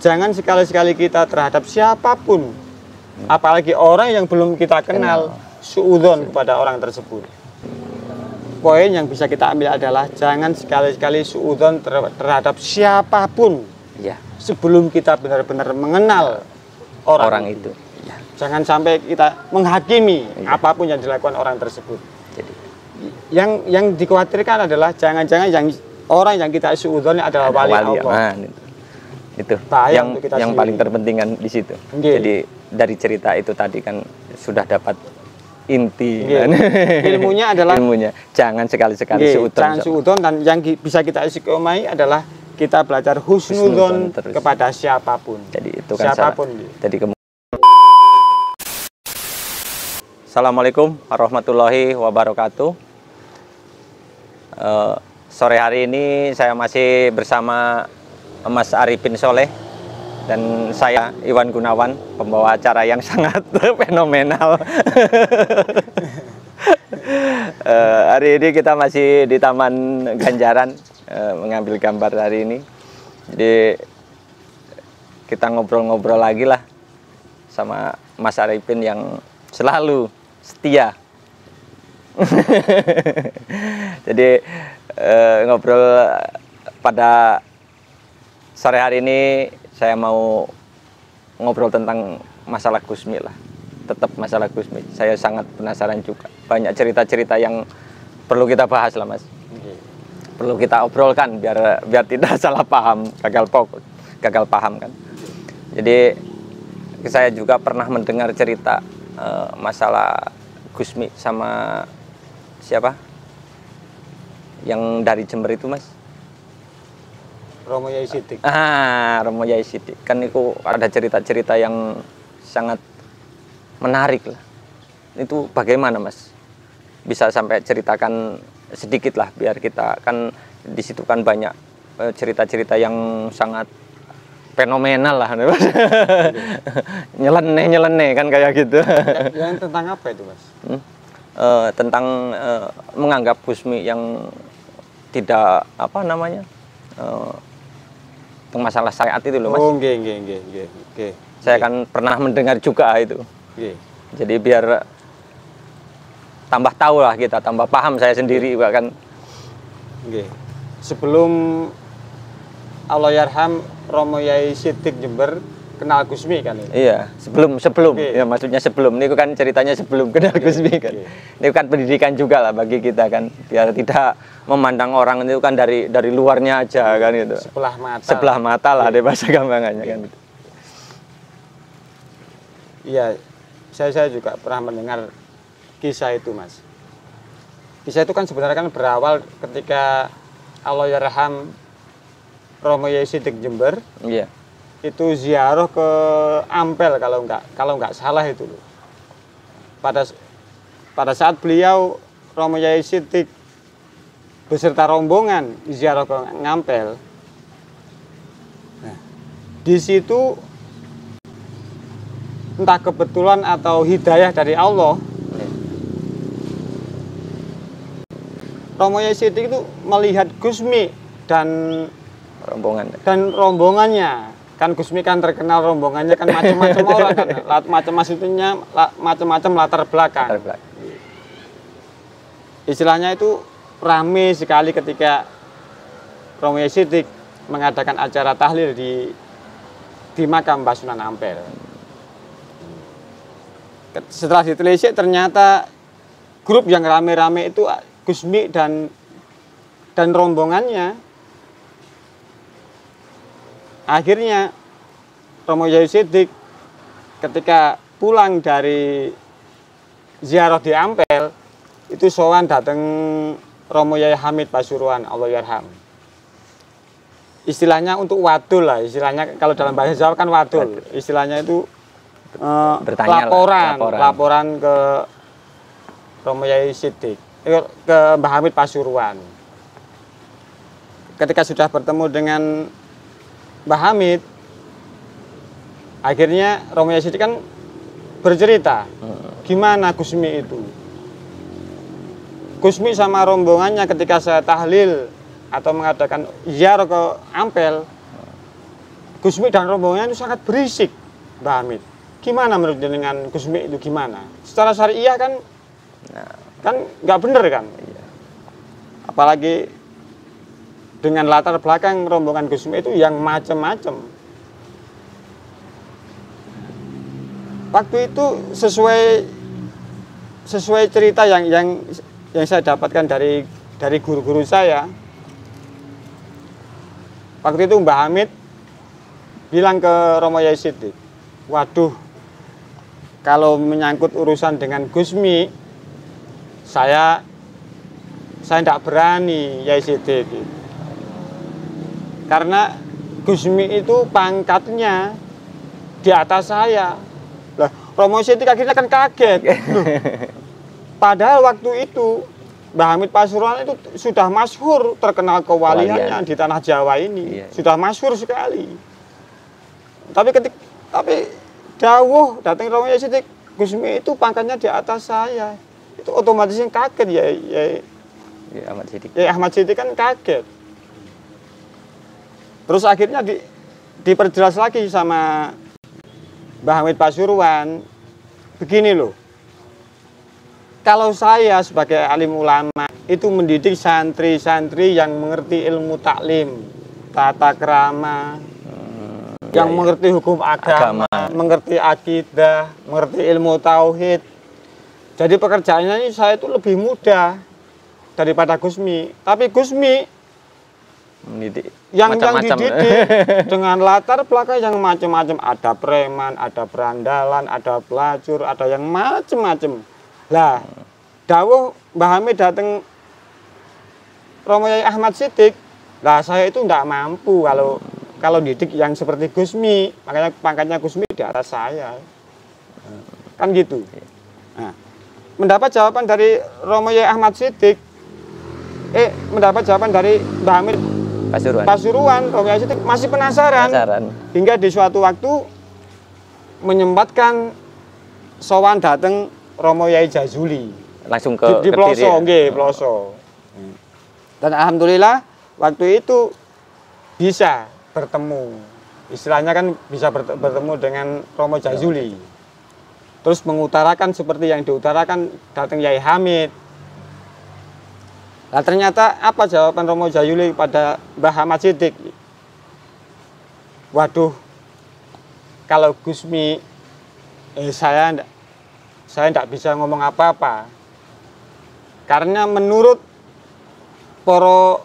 jangan sekali-sekali kita terhadap siapapun, apalagi orang yang belum kita kenal, suudzon kepada orang tersebut. Poin yang bisa kita ambil adalah jangan sekali-sekali suudzon terhadap siapapun sebelum kita benar-benar mengenal orang itu. Jangan sampai kita menghakimi apapun yang dilakukan orang tersebut. Jadi yang dikhawatirkan adalah jangan-jangan orang yang kita suudzon adalah wali Allah. Itu bahaya yang paling terpenting kan di situ. Jadi dari cerita itu tadi kan sudah dapat inti kan? Ilmunya adalah jangan sekali-sekali suudzon. Jangan suudzon, dan yang bisa kita istiqomai adalah kita belajar husnudzon kepada siapapun. Jadi itu kan siapapun. Assalamualaikum warahmatullahi wabarakatuh. Sore hari ini saya masih bersama Mas Arifin Soleh dan saya Iwan Gunawan, pembawa acara yang sangat fenomenal. Hari ini kita masih di Taman Ganjaran mengambil gambar hari ini. Jadi kita ngobrol-ngobrol lagi lah sama Mas Arifin yang selalu setia. Jadi ngobrol pada sore hari ini saya mau ngobrol tentang masalah Gusmi lah. Tetap masalah Gusmi. Saya sangat penasaran juga. Banyak cerita-cerita yang perlu kita bahas lah, Mas. Perlu kita obrolkan biar tidak salah paham, gagal paham kan. Jadi saya juga pernah mendengar cerita masalah Gusmi sama siapa yang dari Jember itu, Mas? Romo Yai Siddiq. Romo Yai Siddiq. Kan itu ada cerita-cerita yang sangat menarik lah. Itu bagaimana, Mas? Bisa sampai ceritakan sedikit lah biar kita kan di situ kan banyak cerita-cerita yang sangat fenomenal lah. Nyeleneh kan kayak gitu. Yang tentang apa itu, Mas? Tentang menganggap Gusmi yang tidak apa namanya? Masalah syariat itu loh, Mas. Oh, nggih. Saya kan pernah mendengar juga itu. Jadi biar tambah tahu lah kita, tambah paham saya sendiri bahkan. Sebelum Allahyarham Romo Yai Siddiq Jember kenal Gusmi kan ini? Iya, sebelum ya maksudnya sebelum. Ini kan ceritanya sebelum kenal Gusmi kan. Ini kan pendidikan juga lah bagi kita kan, biar tidak memandang orang itu kan dari luarnya aja kan gitu. Sebelah mata lah deh bahasa gampangannya kan gitu. Iya, saya juga pernah mendengar kisah itu, Mas. Kisah itu kan sebenarnya kan berawal ketika Allahyarham Romo Yai Siddiq Jember. Iya. Itu ziarah ke Ampel kalau nggak salah itu loh. Pada saat beliau Romo Yai Siddiq beserta rombongan ziarah ke Ngampel. Nah, di situ entah kebetulan atau hidayah dari Allah, Romo Yai Siddiq itu melihat Gusmi dan rombongannya. Kan Gusmi kan terkenal rombongannya kan macam-macam orang kan, macam-macam latar belakang. Istilahnya itu rame sekali ketika Romo Yai Siddiq mengadakan acara tahlil di makam Mbah Sunan Ampel. Setelah ditelisik ternyata grup yang rame-rame itu Gusmi dan rombongannya. Akhirnya Romo Yai Siddiq ketika pulang dari ziarah di Ampel itu sowan datang Romo Yai Hamid Pasuruan Allahyarham. Istilahnya untuk wadul lah, istilahnya kalau dalam bahasa Jawa kan wadul. Istilahnya itu laporan ke Romo Yai Siddiq, ke Mbah Hamid Pasuruan. Ketika sudah bertemu dengan Mbah Hamid, akhirnya Romo Yai Siddiq kan bercerita gimana Gusmi itu. Gusmi sama rombongannya ketika saya tahlil atau mengadakan ziarah ke Ampel, Gusmi dan rombongan itu sangat berisik, Mbah Hamid. Gimana menurut dengan Gusmi itu gimana? Secara syariah kan, kan nggak bener kan? Apalagi dengan latar belakang rombongan Gusmi itu yang macam-macam. Waktu itu sesuai cerita yang saya dapatkan dari guru-guru saya. Waktu itu Mbah Hamid bilang ke Romo Yai Siddiq, waduh, kalau menyangkut urusan dengan Gusmi, saya tidak berani, Yai Siddiq. Karena Gusmi itu pangkatnya di atas saya. Lah, Romo Siddiq akhirnya kan kaget. Loh, padahal waktu itu Mbah Hamid Pasuruan itu sudah masyhur, terkenal kewaliannya di tanah Jawa ini. Sudah masyhur sekali. Tapi dawuh datang Romo Yai Siddiq, Gusmi itu pangkatnya di atas saya. Itu otomatis yang kaget ya Ahmad Siddiq. Ya Ahmad Siddiq kan kaget. Terus akhirnya diperjelas lagi sama Mbah Hamid Pasuruan, begini loh. Kalau saya sebagai alim ulama itu mendidik santri-santri yang mengerti ilmu taklim, tata krama, yang mengerti hukum agama, mengerti akidah, mengerti ilmu tauhid. Jadi pekerjaannya ini saya itu lebih mudah daripada Gusmi. Tapi Gusmi mendidik yang dididik dengan latar belakang yang macam-macam, ada preman, ada berandalan, ada pelacur, ada yang macam-macam. Lah, dawuh Mbah Hamid datang Romo Yai Ahmad Siddiq, lah saya itu tidak mampu kalau didik yang seperti Gusmi, makanya pangkatnya Gusmi di atas saya. Kan gitu. Nah, mendapat jawaban dari Romo Yai Ahmad Siddiq, mendapat jawaban dari Mbah Hamid Pasuruan, Romo Yai Siddiq masih penasaran. Hingga di suatu waktu menyempatkan sowan datang Romo Yai Jazuli. Langsung ke di Ploso, nggih, Ploso. Dan alhamdulillah waktu itu bisa bertemu. Istilahnya kan bisa bertemu dengan Romo Jazuli. Terus mengutarakan seperti yang diutarakan datang Yai Hamid. Nah, ternyata apa jawaban Romo Jazuli pada Mbah Ahmad Siddiq? Waduh, kalau Gusmi saya tidak bisa ngomong apa-apa. Karena menurut para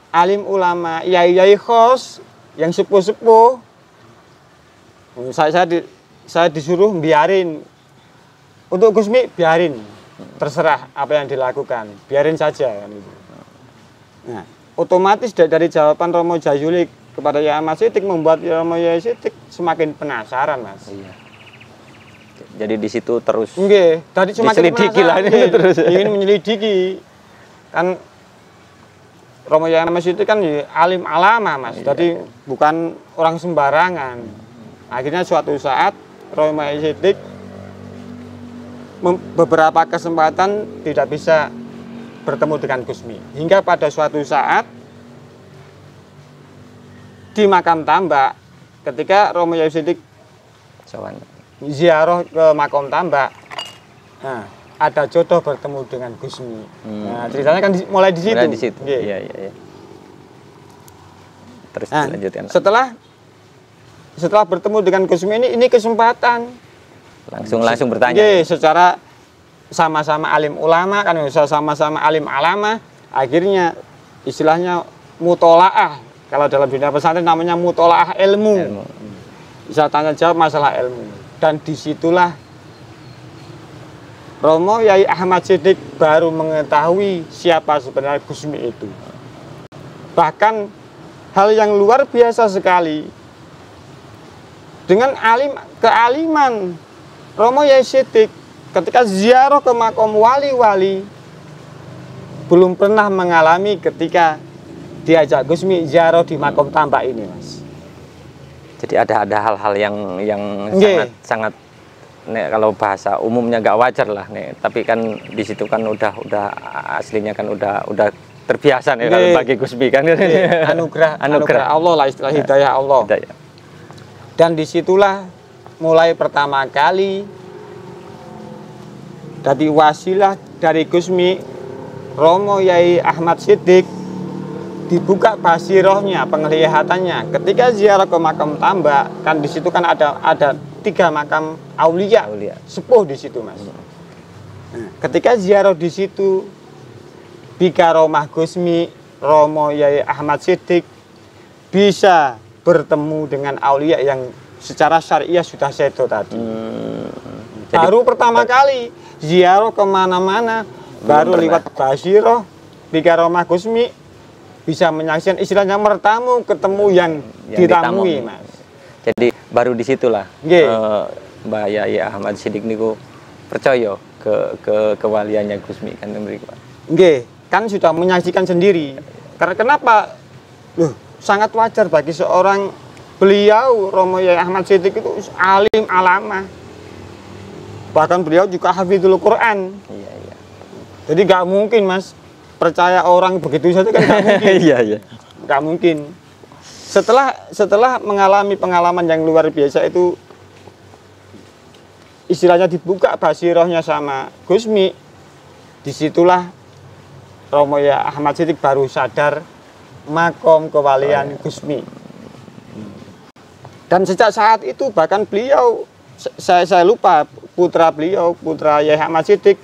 alim ulama, yai-yai khos yang sepuh-sepuh, saya disuruh biarin. Untuk Gusmi biarin, terserah apa yang dilakukan, biarin saja kan itu. Nah, otomatis dari jawaban Romo Jazuli kepada Yai Ahmad Siddiq membuat Romo Yai Siddiq semakin penasaran, Mas. Iya. Jadi di situ terus tadi semakin penasaran, terus ingin menyelidiki. Kan Romo Yai Ahmad Siddiq kan alim alama, Mas. Jadi bukan orang sembarangan. Akhirnya suatu saat Romo Yai Siddiq beberapa kesempatan tidak bisa bertemu dengan Gusmi. Hingga pada suatu saat di makam Tambak, ketika Romo Yai Siddiq ziarah ke makam Tambak, nah, ada jodoh bertemu dengan Gusmi. Nah, ceritanya kan mulai di situ. Iya. Terus nah, dilanjutkan. Setelah bertemu dengan Gusmi ini kesempatan. Langsung bertanya. Secara sama-sama alim ulama kan, sama-sama alim alama, akhirnya istilahnya mutolaah. Kalau dalam dunia pesantren namanya mutolaah ilmu. Bisa tanya jawab masalah ilmu. Dan disitulah Romo Yai Ahmad Siddiq baru mengetahui siapa sebenarnya Gusmi itu. Bahkan hal yang luar biasa sekali, dengan kealiman Romo Yai Siddiq ketika ziarah ke makam wali-wali, belum pernah mengalami ketika diajak Gusmi ziarah di makam Tambak ini, Mas. Jadi ada hal-hal yang sangat kalau bahasa umumnya nggak wajar lah nih. Tapi kan di situ kan udah aslinya kan udah terbiasa nih kalau bagi Gusmi kan. Anugerah Allah lah, istilah hidayah Allah. Dan disitulah mulai pertama kali dari wasilah dari Gusmi Romo Yai Ahmad Siddiq dibuka basirohnya, penglihatannya. Ketika ziarah ke makam Tambak, kan di situ kan ada 3 makam aulia, sepuh di situ, Mas. Ketika ziarah di situ, bikaromah Gusmi Romo Yai Ahmad Siddiq bisa bertemu dengan aulia yang secara syariah sudah sedo tadi. Baru pertama kali ziarah kemana-mana, baru lewat basiroh bikaromah Gusmi bisa menyaksikan istilahnya mertamu ketemu yang ditamui, Mas. Jadi baru disitulah Mbak Yai Ahmad Siddiq niku percaya ke kewaliannya Gusmi kan mriku. Nggih, kan sudah menyaksikan sendiri. Karena kenapa? Loh, sangat wajar bagi seorang beliau Romo Yai Ahmad Siddiq itu alim alamah. Bahkan beliau juga hafizul Quran. Iya. Jadi nggak mungkin, Mas, percaya orang begitu saja kan nggak mungkin. Iya. Nggak mungkin. Setelah mengalami pengalaman yang luar biasa itu, istilahnya dibuka basirohnya sama Gusmi, disitulah Romo Yai Ahmad Siddiq baru sadar makom kewalian Gusmi. Dan sejak saat itu bahkan beliau, saya lupa, putra beliau, putra Yai Ahmad Siddiq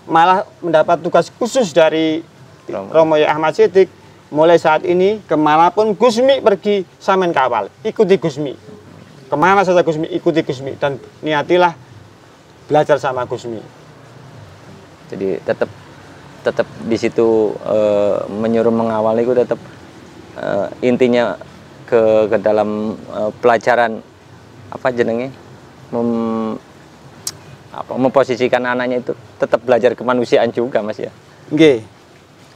malah mendapat tugas khusus dari Romo Yai Ahmad Siddiq. Mulai saat ini kemanapun Gusmi pergi, sampean kawal, ikuti Gusmi. Kemana saja Gusmi, ikuti Gusmi, dan niatilah belajar sama Gusmi. Jadi tetap di situ menyuruh mengawal itu tetap intinya ke dalam pelajaran apa jenenge memposisikan anaknya itu tetap belajar kemanusiaan juga, Mas ya. Nggih.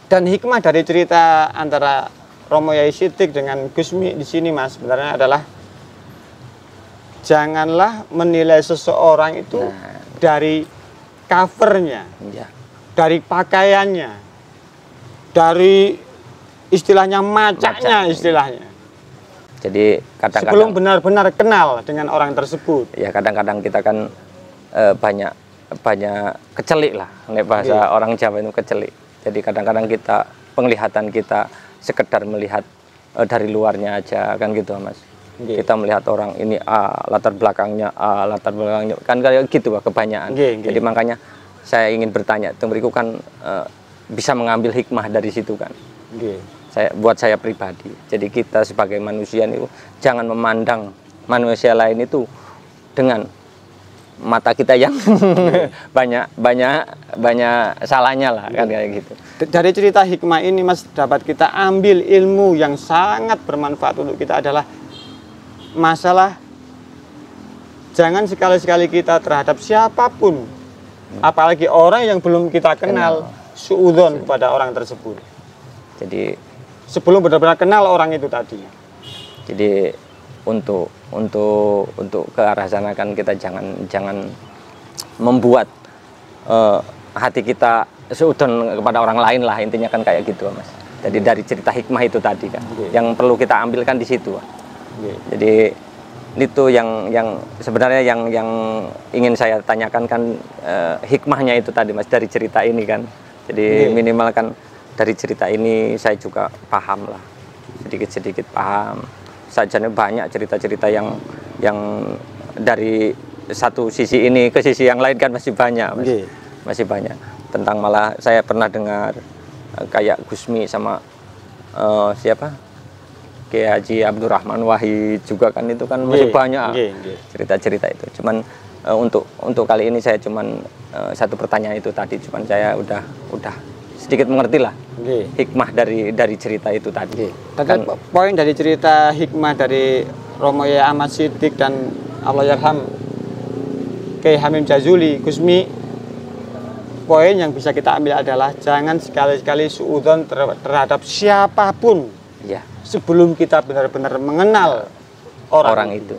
Dan hikmah dari cerita antara Romo Yai Siddiq dengan Gusmi di sini, Mas, sebenarnya adalah janganlah menilai seseorang itu dari covernya, dari pakaiannya, dari istilahnya macaknya istilahnya. Jadi kadang-kadang sebelum benar-benar kenal dengan orang tersebut. Ya kadang-kadang kita kan banyak kecelik lah, nek bahasa orang Jawa itu kecelik. Jadi kadang-kadang penglihatan kita sekedar melihat dari luarnya aja kan gitu, Mas. Kita melihat orang ini latar belakangnya kan kayak gitu lah kebanyakan. Jadi makanya saya ingin bertanya, beriku kan bisa mengambil hikmah dari situ kan. Buat saya pribadi. Jadi kita sebagai manusia itu jangan memandang manusia lain itu dengan mata kita yang banyak salahnya lah kan kayak gitu. Dari cerita hikmah ini, Mas, dapat kita ambil ilmu yang sangat bermanfaat untuk kita adalah masalah jangan sekali-sekali kita terhadap siapapun, apalagi orang yang belum kita kenal, suudzon kepada orang tersebut. Jadi sebelum benar-benar kenal orang itu tadi. Jadi untuk ke arah sana kan kita jangan membuat hati kita seudon kepada orang lain lah, intinya kan kayak gitu, Mas. Jadi dari cerita hikmah itu tadi kan yang perlu kita ambilkan di situ. Jadi itu yang sebenarnya yang ingin saya tanyakan kan hikmahnya itu tadi, Mas, dari cerita ini kan. Jadi minimal kan dari cerita ini saya juga paham lah, sedikit paham. Sajanya banyak cerita-cerita yang dari satu sisi ini ke sisi yang lain kan masih banyak, Mas. Masih banyak. Tentang malah saya pernah dengar kayak Gusmi sama siapa? Kiai Haji Abdurrahman Wahid juga kan, itu kan masih banyak cerita-cerita itu. Cuman untuk kali ini saya cuman satu pertanyaan itu tadi, cuman saya udah sedikit mengerti lah hikmah dari cerita itu tadi. Kan poin dari cerita hikmah dari Romo Yai Ahmad Siddiq dan Allahyarham Kiai Hamim Jazuli Gusmi, poin yang bisa kita ambil adalah jangan sekali-kali suudzon terhadap siapapun sebelum kita benar-benar mengenal orang itu.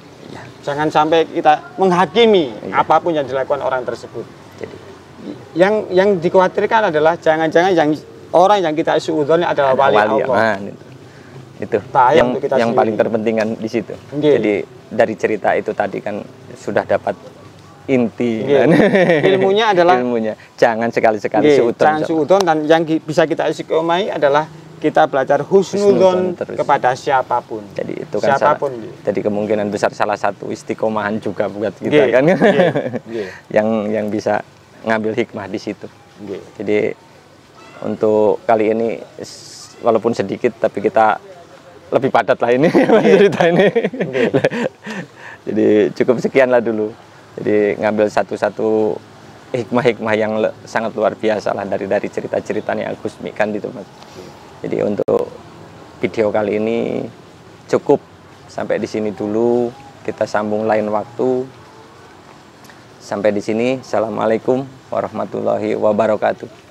Jangan sampai kita menghakimi apapun yang dilakukan orang tersebut. Jadi yang dikhawatirkan adalah jangan-jangan orang yang kita suudzon adalah wali Allah. Itu yang paling terpenting kan di situ. Jadi dari cerita itu tadi kan sudah dapat inti Nggih. kan. Ilmunya adalah ilmunya jangan sekali-sekali nggih, suudzon. jangan suudzon, dan yang bisa kita istiqomai adalah kita belajar husnudzon Husnudzon terus. kepada siapapun. Jadi itu kan Siapapun, salah, nggih. jadi kemungkinan besar salah satu istiqomahan juga buat kita Nggih, kan. nggih, nggih. yang bisa ngambil hikmah di situ. Nggih. Jadi untuk kali ini walaupun sedikit tapi kita lebih padat lah ini cerita ini. Jadi cukup sekian lah dulu. Jadi ngambil satu-satu hikmah-hikmah yang sangat luar biasa lah dari cerita-ceritanya Agus Mikan gitu Mas. Jadi untuk video kali ini cukup sampai di sini dulu. Kita sambung lain waktu. Sampai di sini. Assalamualaikum warahmatullahi wabarakatuh.